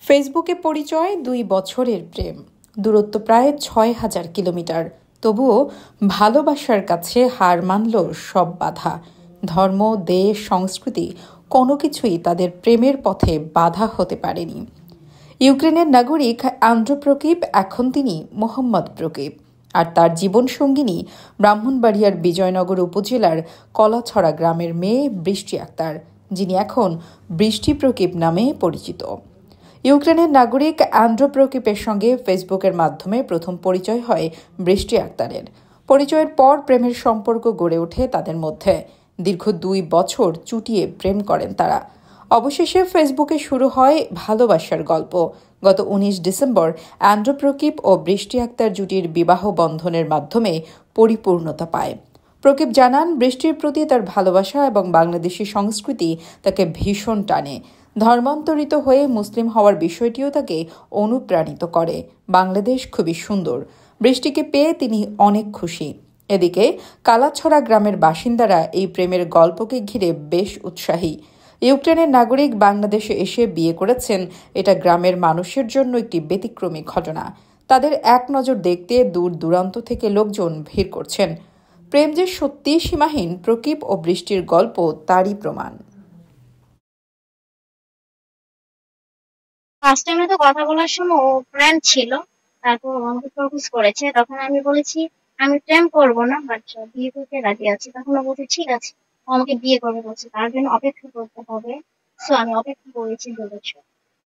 ফেসবুকে পরিচয় ২ বছরের প্রেম, দূরত্ব প্রায় ৬,০০০ কিলোমিটার। তবুও ভালোবাসার কাছে হার মানল সব বাধা। ধর্ম, দেশ, সংস্কৃতি কোনো কিছুই তাদের প্রেমের পথে বাধা হতে পারেনি। ইউক্রেনের নাগরিক আন্দ্র প্রকিপ, এখন তিনি মোহাম্মদ প্রকিপ। আর তার জীবনসঙ্গিনী ব্রাহ্মণবাড়িয়ার বিজয়নগর উপজেলার কলাছড়া গ্রামের মেয়ে বৃষ্টি আক্তার, যিনি এখন বৃষ্টি প্রকিপ নামে পরিচিত। ইউক্রেনের নাগরিক আন্দ্র প্রকিপের সঙ্গে ফেসবুকের মাধ্যমে প্রথম পরিচয় হয় বৃষ্টি আক্তারের। পরিচয়ের পর প্রেমের সম্পর্ক গড়ে ওঠে তাদের মধ্যে। দীর্ঘ ২ বছর চুটিয়ে প্রেম করেন তারা। অবশেষে ফেসবুকে শুরু হয় ভালোবাসার গল্প। গত ১৯ ডিসেম্বর আন্দ্র প্রকিপ ও বৃষ্টি আক্তার জুটির বিবাহ বন্ধনের মাধ্যমে পরিপূর্ণতা পায়। প্রকিপ জানান, বৃষ্টির প্রতি তার ভালোবাসা এবং বাংলাদেশি সংস্কৃতি তাকে ভীষণ টানে। ধর্মান্তরিত হয়ে মুসলিম হওয়ার বিষয়টিও তাকে অনুপ্রাণিত করে। বাংলাদেশ খুবই সুন্দর, বৃষ্টিকে পেয়ে তিনি অনেক খুশি। এদিকে কালাছড়া গ্রামের বাসিন্দারা এই প্রেমের গল্পকে ঘিরে বেশ উৎসাহী। ইউক্রেনের নাগরিক বাংলাদেশে এসে বিয়ে করেছেন, এটা গ্রামের মানুষের জন্য একটি ব্যতিক্রমী ঘটনা। তাদের এক নজর দেখতে দূর দূরান্ত থেকে লোকজন ভিড় করছেন। প্রেম যে সত্যিই সীমাহীন, প্রকিপ ও বৃষ্টির গল্প তারই প্রমাণ। ফার্স্ট টাইমে তো কথা বলার সময় ও ফ্রেন্ড ছিল, তারপর ও আমাকে প্রপোজ করেছে। তখন আমি বলেছি আমি প্রেম করব না, বাট বিয়ে করতে রাজি আছি। তখন ও বলছে ঠিক আছে, ও আমাকে বিয়ে করবে বলছে, তার জন্য অপেক্ষা করতে হবে। সো আমি অপেক্ষা করেছি ২ বছর।